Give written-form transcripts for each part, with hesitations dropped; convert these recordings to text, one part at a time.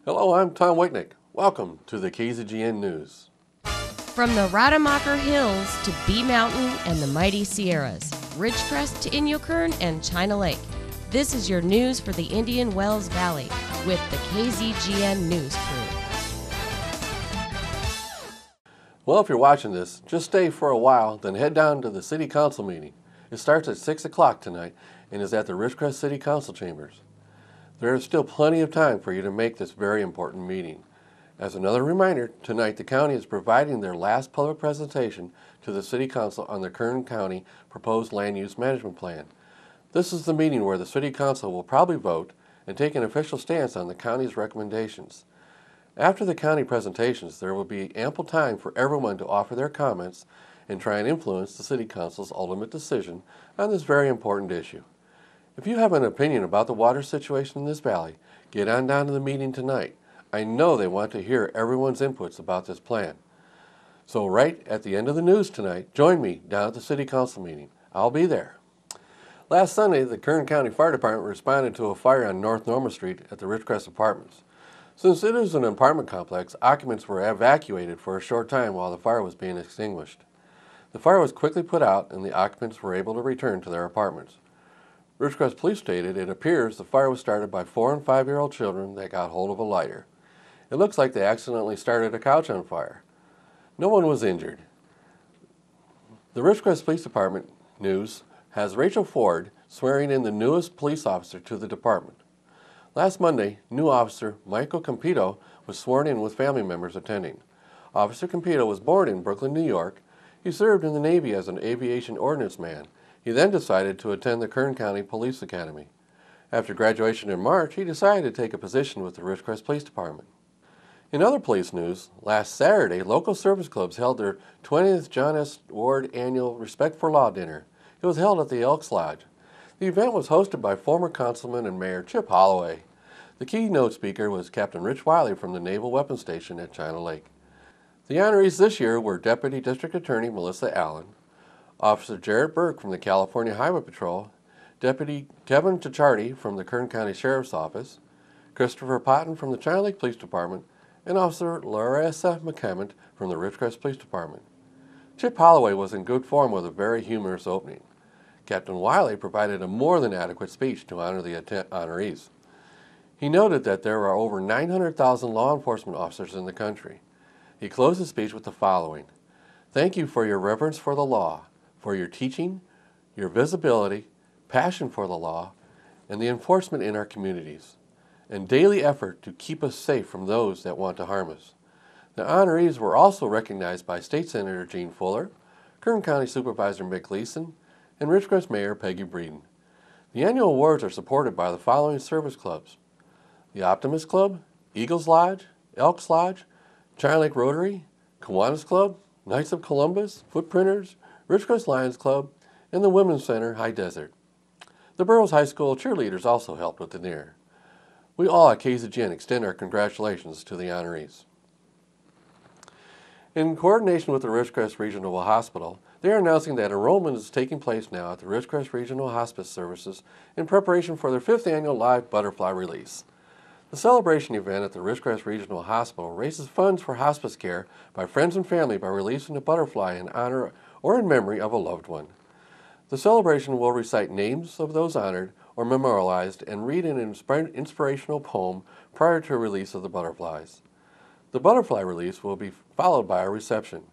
Hello, I'm Tom Wicknick. Welcome to the KZGN News. From the Rademacher Hills to Bee Mountain and the mighty Sierras, Ridgecrest to Inyokern and China Lake, this is your news for the Indian Wells Valley with the KZGN News crew. Well, if you're watching this, just stay for a while, then head down to the City Council meeting. It starts at 6 o'clock tonight and is at the Ridgecrest City Council chambers. There is still plenty of time for you to make this very important meeting. As another reminder, tonight the county is providing their last public presentation to the City Council on the Kern County Proposed Land Use Management Plan. This is the meeting where the City Council will probably vote and take an official stance on the county's recommendations. After the county presentations, there will be ample time for everyone to offer their comments and try and influence the City Council's ultimate decision on this very important issue. If you have an opinion about the water situation in this valley, get on down to the meeting tonight. I know they want to hear everyone's inputs about this plan. So right at the end of the news tonight, join me down at the City Council meeting. I'll be there. Last Sunday, the Kern County Fire Department responded to a fire on North Norma Street at the Ridgecrest Apartments. Since it is an apartment complex, occupants were evacuated for a short time while the fire was being extinguished. The fire was quickly put out and the occupants were able to return to their apartments. Ridgecrest Police stated it appears the fire was started by 4- and 5-year-old children that got hold of a lighter. It looks like they accidentally started a couch on fire. No one was injured. The Ridgecrest Police Department news has Rachel Ford swearing in the newest police officer to the department. Last Monday, new officer Michael Campito was sworn in with family members attending. Officer Campito was born in Brooklyn, New York. He served in the Navy as an aviation ordnance man. He then decided to attend the Kern County Police Academy. After graduation in March, he decided to take a position with the Ridgecrest Police Department. In other police news, last Saturday, local service clubs held their 20th John S. Ward Annual Respect for Law Dinner. It was held at the Elks Lodge. The event was hosted by former Councilman and Mayor Chip Holloway. The keynote speaker was Captain Rich Wiley from the Naval Weapons Station at China Lake. The honorees this year were Deputy District Attorney Melissa Allen, Officer Jarrett Burke from the California Highway Patrol, Deputy Kevin Tichardi from the Kern County Sheriff's Office, Christopher Potton from the China Lake Police Department, and Officer Larissa McClement from the Ridgecrest Police Department. Chip Holloway was in good form with a very humorous opening. Captain Wiley provided a more than adequate speech to honor the honorees. He noted that there are over 900,000 law enforcement officers in the country. He closed his speech with the following: "Thank you for your reverence for the law, for your teaching, your visibility, passion for the law, and the enforcement in our communities, and daily effort to keep us safe from those that want to harm us." The honorees were also recognized by State Senator Gene Fuller, Kern County Supervisor Mick Gleason, and Ridgecrest Mayor Peggy Breeden. The annual awards are supported by the following service clubs: the Optimist Club, Eagles Lodge, Elks Lodge, China Lake Rotary, Kiwanis Club, Knights of Columbus, Footprinters, Ridgecrest Lions Club, and the Women's Center High Desert. The Burroughs High School cheerleaders also helped with the dinner. We all at KZGN extend our congratulations to the honorees. In coordination with the Ridgecrest Regional Hospital, they are announcing that enrollment is taking place now at the Ridgecrest Regional Hospice Services in preparation for their 5th annual live butterfly release. The celebration event at the Ridgecrest Regional Hospital raises funds for hospice care by friends and family by releasing a butterfly in honor or in memory of a loved one. The celebration will recite names of those honored or memorialized and read an inspirational poem prior to release of the butterflies. The butterfly release will be followed by a reception.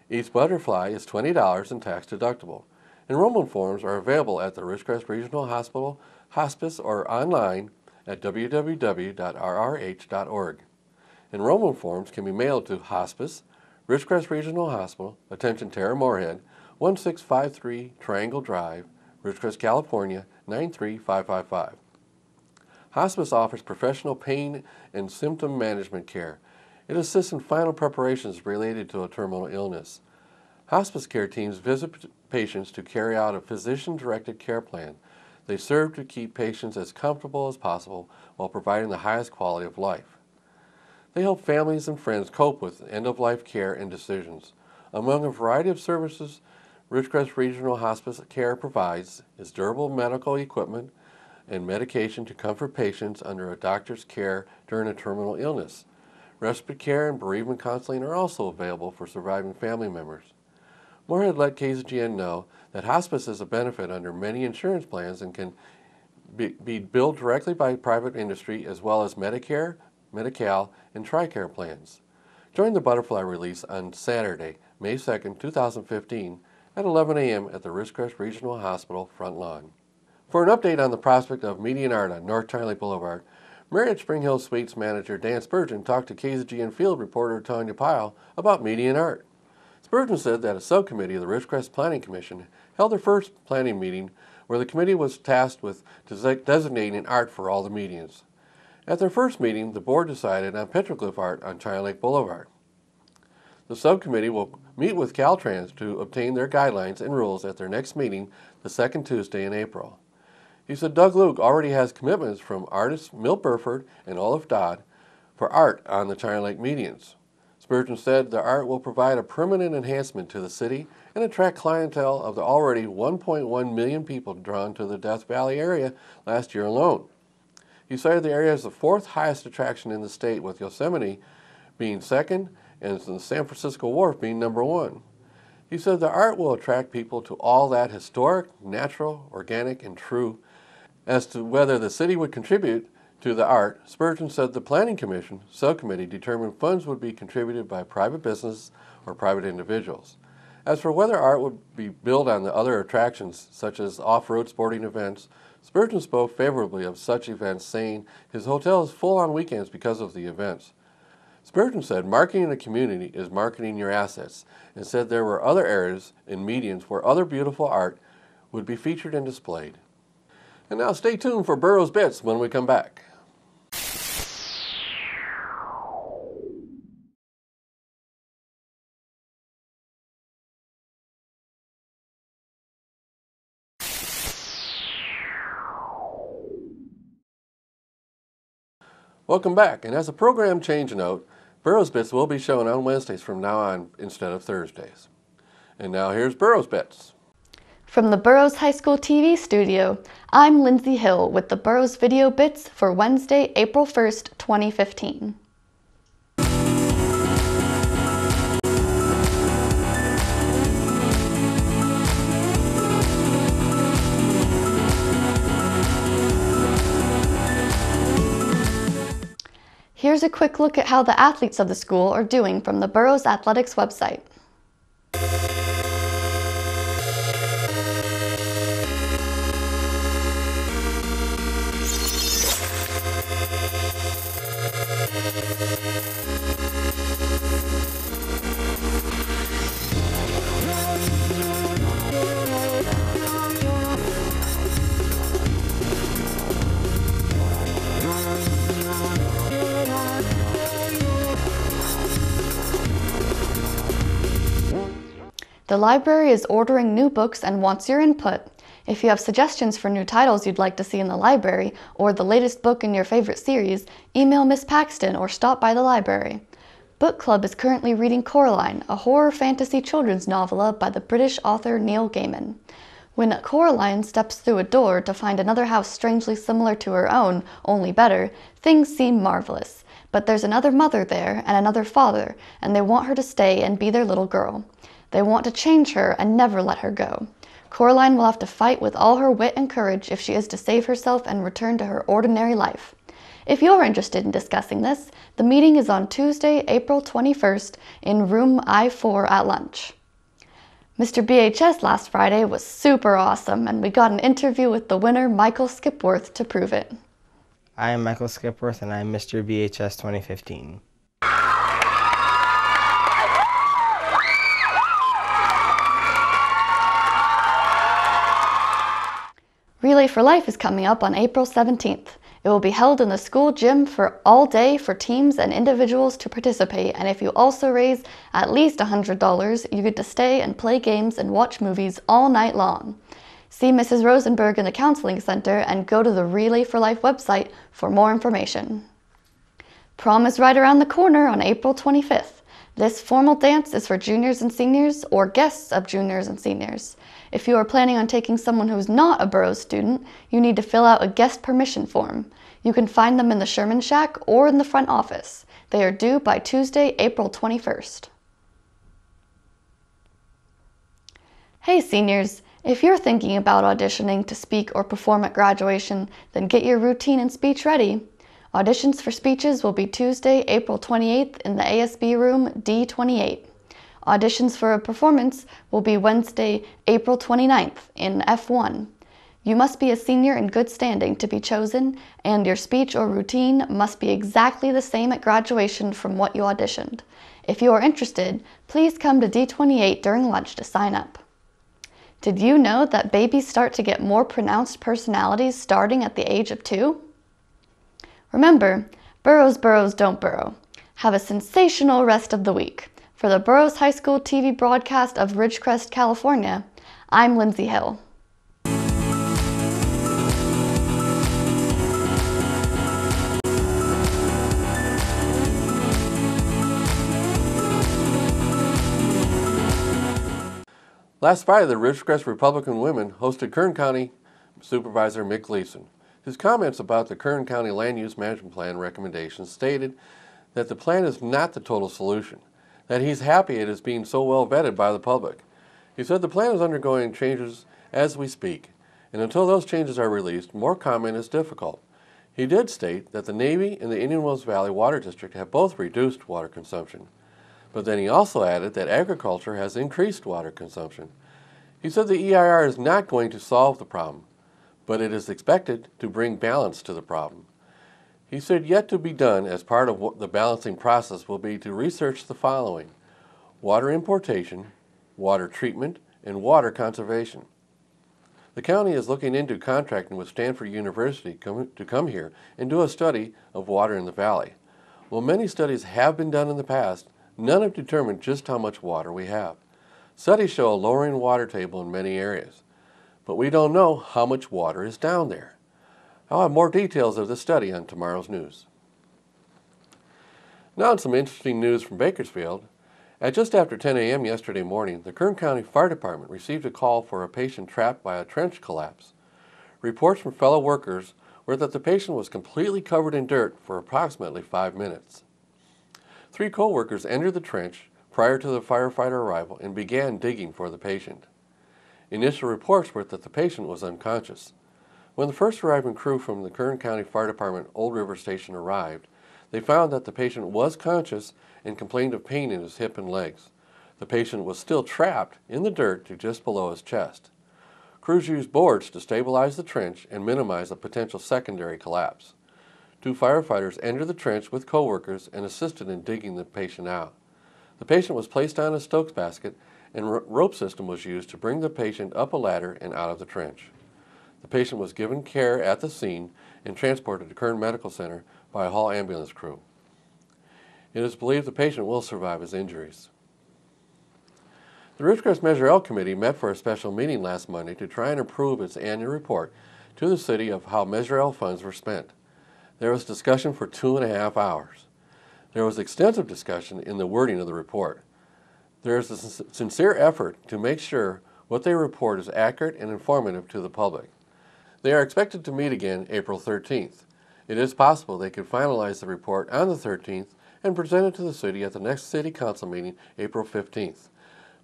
Each butterfly is $20 and tax deductible. Enrollment forms are available at the Ridgecrest Regional Hospital Hospice or online at www.rrh.org. Enrollment forms can be mailed to Hospice, Ridgecrest Regional Hospital, attention Tara Moorhead, 1653 Triangle Drive, Ridgecrest, California, 93555. Hospice offers professional pain and symptom management care. It assists in final preparations related to a terminal illness. Hospice care teams visit patients to carry out a physician-directed care plan. They serve to keep patients as comfortable as possible while providing the highest quality of life. They help families and friends cope with end-of-life care and decisions. Among a variety of services Ridgecrest Regional Hospice Care provides is durable medical equipment, and medication to comfort patients under a doctor's care during a terminal illness. Respite care and bereavement counseling are also available for surviving family members. Moorhead let KZGN know that hospice is a benefit under many insurance plans and can be billed directly by private industry as well as Medicare, Medi-Cal, and TRICARE plans. Join the butterfly release on Saturday, May 2, 2015 at 11 a.m. at the Ridgecrest Regional Hospital front lawn. For an update on the prospect of Median Art on North China Lake Boulevard, Marriott Spring Hill Suites manager Dan Spurgeon talked to KZGN field reporter Tanya Pyle about Median Art. Spurgeon said that a subcommittee of the Ridgecrest Planning Commission held their first planning meeting where the committee was tasked with designating art for all the medians. At their first meeting, the board decided on petroglyph art on China Lake Boulevard. The subcommittee will meet with Caltrans to obtain their guidelines and rules at their next meeting, the second Tuesday in April. He said Doug Luke already has commitments from artists Milt Burford and Olaf Dodd for art on the China Lake medians. Spurgeon said the art will provide a permanent enhancement to the city and attract clientele of the already 1.1 million people drawn to the Death Valley area last year alone. He cited the area as the fourth highest attraction in the state, with Yosemite being second and the San Francisco Wharf being number one. He said the art will attract people to all that historic, natural, organic, and true. As to whether the city would contribute to the art, Spurgeon said the Planning Commission subcommittee determined funds would be contributed by private business or private individuals. As for whether art would be billed on the other attractions, such as off-road sporting events, Spurgeon spoke favorably of such events, saying his hotel is full on weekends because of the events. Spurgeon said marketing a community is marketing your assets, and said there were other areas in medians where other beautiful art would be featured and displayed. And now stay tuned for Burroughs Bits when we come back. Welcome back, and as a program change note, Burroughs Bits will be shown on Wednesdays from now on instead of Thursdays. And now here's Burroughs Bits. From the Burroughs High School TV studio, I'm Lindsay Hill with the Burroughs Video Bits for Wednesday, April 1st, 2015. Here's a quick look at how the athletes of the school are doing from the Burroughs Athletics website. The library is ordering new books and wants your input. If you have suggestions for new titles you'd like to see in the library, or the latest book in your favorite series, email Miss Paxton or stop by the library. Book Club is currently reading Coraline, a horror fantasy children's novella by the British author Neil Gaiman. When Coraline steps through a door to find another house strangely similar to her own, only better, things seem marvelous. But there's another mother there and another father, and they want her to stay and be their little girl. They want to change her and never let her go. Coraline will have to fight with all her wit and courage if she is to save herself and return to her ordinary life. If you're interested in discussing this, the meeting is on Tuesday, April 21st in room I-4 at lunch. Mr. BHS last Friday was super awesome, and we got an interview with the winner, Michael Skipworth, to prove it. I am Michael Skipworth, and I am Mr. BHS 2015. Relay for Life is coming up on April 17th. It will be held in the school gym for all day for teams and individuals to participate, and if you also raise at least $100, you get to stay and play games and watch movies all night long. See Mrs. Rosenberg in the Counseling Center and go to the Relay for Life website for more information. Prom is right around the corner on April 25th. This formal dance is for juniors and seniors or guests of juniors and seniors. If you are planning on taking someone who's not a Burroughs student, you need to fill out a guest permission form. You can find them in the Sherman Shack or in the front office. They are due by Tuesday, April 21st. Hey seniors, if you're thinking about auditioning to speak or perform at graduation, then get your routine and speech ready. Auditions for speeches will be Tuesday, April 28th in the ASB room D28. Auditions for a performance will be Wednesday, April 29th in F1. You must be a senior in good standing to be chosen, and your speech or routine must be exactly the same at graduation from what you auditioned. If you are interested, please come to D28 during lunch to sign up. Did you know that babies start to get more pronounced personalities starting at the age of 2? Remember, Burroughs don't burrow. Have a sensational rest of the week. For the Burroughs High School TV broadcast of Ridgecrest, California, I'm Lindsay Hill. Last Friday, the Ridgecrest Republican women hosted Kern County Supervisor Mick Gleason. His comments about the Kern County Land Use Management Plan recommendations stated that the plan is not the total solution, that he's happy it is being so well vetted by the public. He said the plan is undergoing changes as we speak, and until those changes are released, more comment is difficult. He did state that the Navy and the Indian Wells Valley Water District have both reduced water consumption, but then he also added that agriculture has increased water consumption. He said the EIR is not going to solve the problem, but it is expected to bring balance to the problem. He said yet to be done as part of what the balancing process will be to research the following: water importation, water treatment, and water conservation. The county is looking into contracting with Stanford University to come here and do a study of water in the valley. While many studies have been done in the past, none have determined just how much water we have. Studies show a lowering water table in many areas, but we don't know how much water is down there. I'll have more details of this study on tomorrow's news. Now on some interesting news from Bakersfield. At just after 10 a.m. yesterday morning, the Kern County Fire Department received a call for a patient trapped by a trench collapse. Reports from fellow workers were that the patient was completely covered in dirt for approximately 5 minutes. 3 co-workers entered the trench prior to the firefighter arrival and began digging for the patient. Initial reports were that the patient was unconscious. When the first arriving crew from the Kern County Fire Department Old River Station arrived, they found that the patient was conscious and complained of pain in his hip and legs. The patient was still trapped in the dirt to just below his chest. Crews used boards to stabilize the trench and minimize a potential secondary collapse. 2 firefighters entered the trench with co-workers and assisted in digging the patient out. The patient was placed on a Stokes basket and rope system was used to bring the patient up a ladder and out of the trench. The patient was given care at the scene and transported to Kern Medical Center by a Hall ambulance crew. It is believed the patient will survive his injuries. The Ridgecrest Measure L Committee met for a special meeting last Monday to try and approve its annual report to the city of how Measure L funds were spent. There was discussion for 2.5 hours. There was extensive discussion in the wording of the report. There is a sincere effort to make sure what they report is accurate and informative to the public. They are expected to meet again April 13th. It is possible they could finalize the report on the 13th and present it to the city at the next City Council meeting April 15th.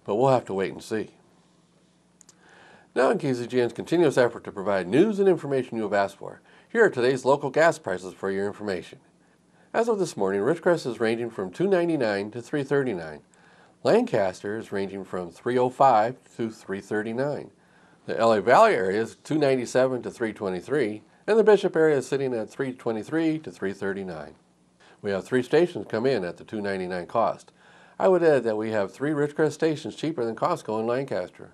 But we'll have to wait and see. Now in KZGN's continuous effort to provide news and information you have asked for, here are today's local gas prices for your information. As of this morning, Ridgecrest is ranging from $2.99 to $3.39. Lancaster is ranging from $3.05 to $3.39. The LA Valley area is $2.97 to $3.23, and the Bishop area is sitting at $3.23 to $3.39. We have 3 stations come in at the $2.99 cost. I would add that we have 3 Ridgecrest stations cheaper than Costco in Lancaster.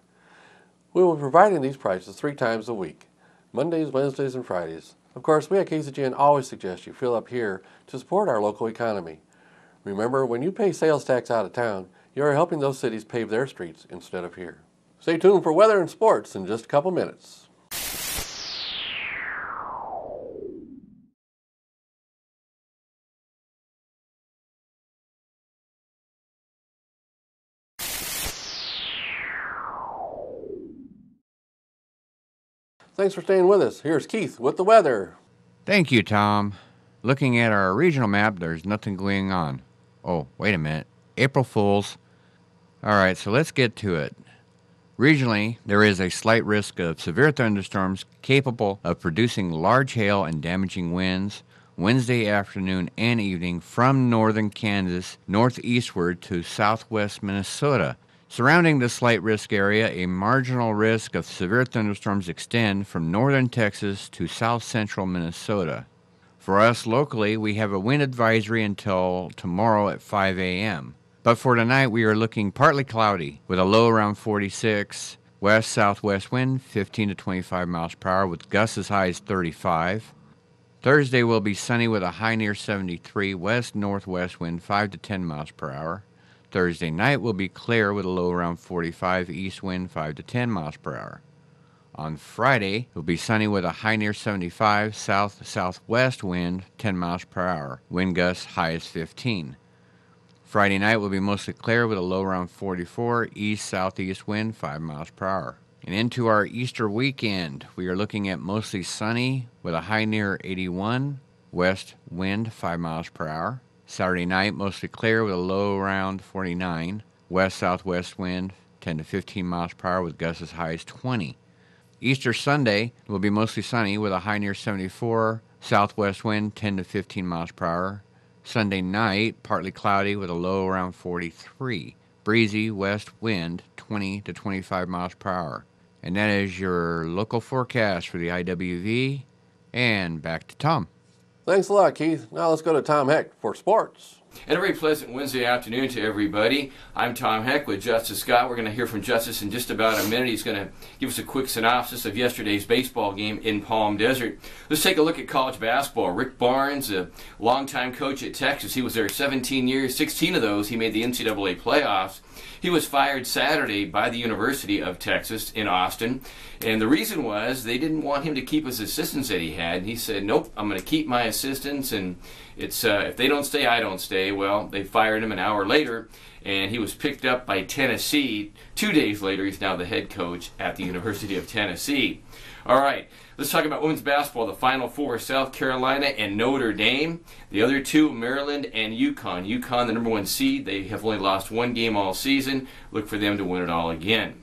We will be providing these prices 3 times a week, Mondays, Wednesdays, and Fridays. Of course, we at KZGN always suggest you fill up here to support our local economy. Remember, when you pay sales tax out of town, you are helping those cities pave their streets instead of here. Stay tuned for weather and sports in just a couple minutes. Thanks for staying with us. Here's Keith with the weather. Thank you, Tom. Looking at our regional map, there's nothing going on. Oh, wait a minute. April Fools. All right, so let's get to it. Regionally, there is a slight risk of severe thunderstorms capable of producing large hail and damaging winds Wednesday afternoon and evening from northern Kansas northeastward to southwest Minnesota. Surrounding the slight risk area, a marginal risk of severe thunderstorms extend from northern Texas to south central Minnesota. For us locally, we have a wind advisory until tomorrow at 5 a.m. But for tonight, we are looking partly cloudy with a low around 46, west-southwest wind 15 to 25 miles per hour with gusts as high as 35. Thursday will be sunny with a high near 73, west-northwest wind 5 to 10 miles per hour. Thursday night will be clear with a low around 45, east wind 5 to 10 miles per hour. On Friday, it will be sunny with a high near 75, south-southwest wind 10 miles per hour, wind gusts high as 15. Friday night will be mostly clear with a low around 44, east-southeast wind 5 miles per hour. And into our Easter weekend, we are looking at mostly sunny with a high near 81, west wind 5 miles per hour. Saturday night, mostly clear with a low around 49, west-southwest wind 10 to 15 miles per hour with gusts as high as 20. Easter Sunday will be mostly sunny with a high near 74, southwest wind 10 to 15 miles per hour. Sunday night, partly cloudy with a low around 43. Breezy west wind 20 to 25 miles per hour. And that is your local forecast for the IWV. And back to Tom. Thanks a lot, Keith. Now let's go to Tom Heck for sports. And a very pleasant Wednesday afternoon to everybody. I'm Tom Heck with Justice Scott. We're going to hear from Justice in just about a minute. He's going to give us a quick synopsis of yesterday's baseball game in Palm Desert. Let's take a look at college basketball. Rick Barnes, a longtime coach at Texas. He was there 17 years. 16 of those he made the NCAA playoffs. He was fired Saturday by the University of Texas in Austin. And the reason was they didn't want him to keep his assistants that he had. And he said, nope, I'm going to keep my assistants, and it's if they don't stay, I don't stay. Well, they fired him an hour later, and he was picked up by Tennessee. 2 days later, he's now the head coach at the University of Tennessee. All right, let's talk about women's basketball. The Final Four, South Carolina and Notre Dame. The other two, Maryland and UConn. UConn, the number 1 seed. They have only lost 1 game all season. Look for them to win it all again.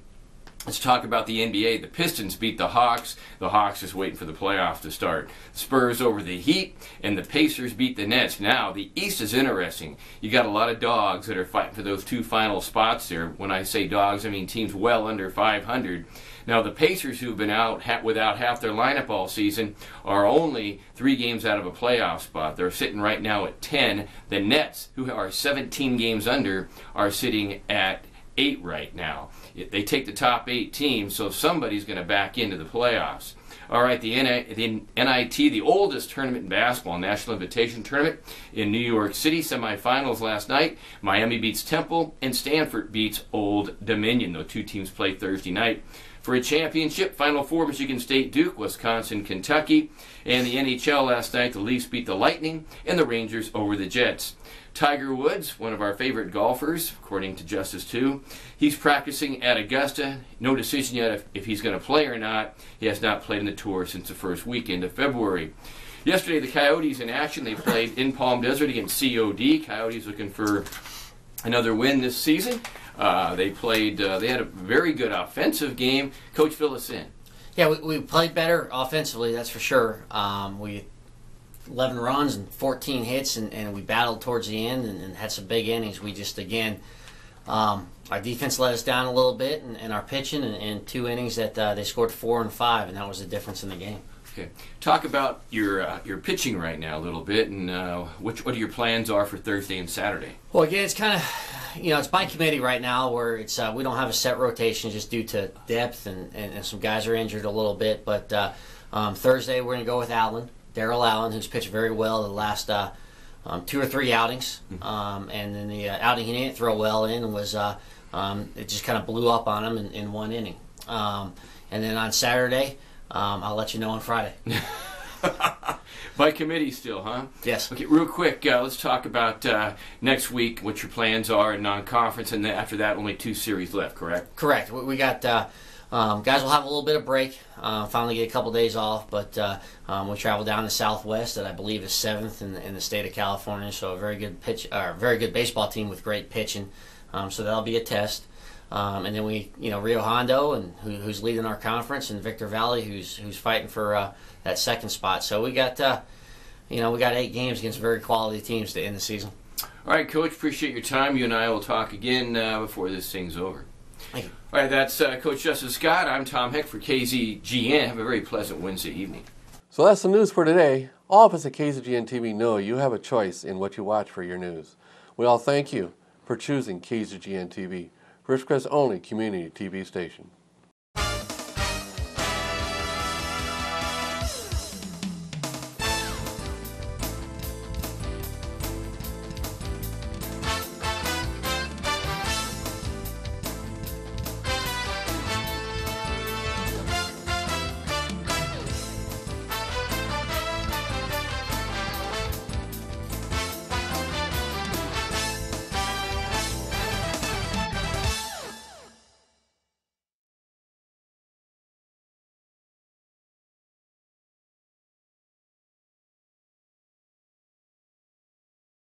Let's talk about the NBA. The Pistons beat the Hawks. The Hawks just waiting for the playoffs to start. Spurs over the Heat, and the Pacers beat the Nets. Now, the East is interesting. You got a lot of dogs that are fighting for those 2 final spots there. When I say dogs, I mean teams well under 500. Now, the Pacers, who've been out without half their lineup all season, are only 3 games out of a playoff spot. They're sitting right now at 10. The Nets, who are 17 games under, are sitting at 8 right now. They take the top 8 teams, so somebody's going to back into the playoffs. All right, the NIT, the oldest tournament in basketball, National Invitation Tournament in New York City, semifinals last night. Miami beats Temple, and Stanford beats Old Dominion. Those 2 teams play Thursday night for a championship. Final Four, Michigan State, Duke, Wisconsin, Kentucky. And the NHL last night, the Leafs beat the Lightning, and the Rangers over the Jets. Tiger Woods, one of our favorite golfers, according to Justice 2, he's practicing at Augusta. No decision yet if he's going to play or not. He has not played in the tour since the first weekend of February. Yesterday, the Coyotes in action. They played in Palm Desert against COD. Coyotes looking for another win this season. They had a very good offensive game. Coach, fill us in. Yeah, we played better offensively, that's for sure. We 11 runs and 14 hits, and we battled towards the end and had some big innings. We just, again, our defense let us down a little bit, and our pitching in 2 innings that they scored 4 and 5, and that was the difference in the game. Okay, talk about your pitching right now a little bit, and what your plans are for Thursday and Saturday. Well, again, it's kind of, it's by committee right now, where it's we don't have a set rotation just due to depth, and some guys are injured a little bit. But Thursday we're going to go with Darryl Allen, who's pitched very well the last 2 or 3 outings. And then the outing he didn't throw well in was it just kind of blew up on him in 1 inning. And then on Saturday, I'll let you know on Friday. By committee still, huh? Yes. Okay, real quick, let's talk about next week, what your plans are in non-conference, and then after that, only 2 series left, correct? Correct. We got Guys will have a little bit of break. Finally get a couple days off, but we travel down to Southwest, that I believe is 7th in the state of California. So a very good baseball team with great pitching. So that'll be a test. And then we, Rio Hondo, and who's leading our conference, and Victor Valley, who's fighting for that second spot. So we got 8 games against very quality teams to end the season. All right, Coach, appreciate your time. You and I will talk again before this thing's over. Thank you. All right, that's Coach Justice Scott. I'm Tom Heck for KZGN. Have a very pleasant Wednesday evening. So that's the news for today. All of us at KZGN-TV know you have a choice in what you watch for your news. We all thank you for choosing KZGN-TV, Ridgecrest's only community TV station.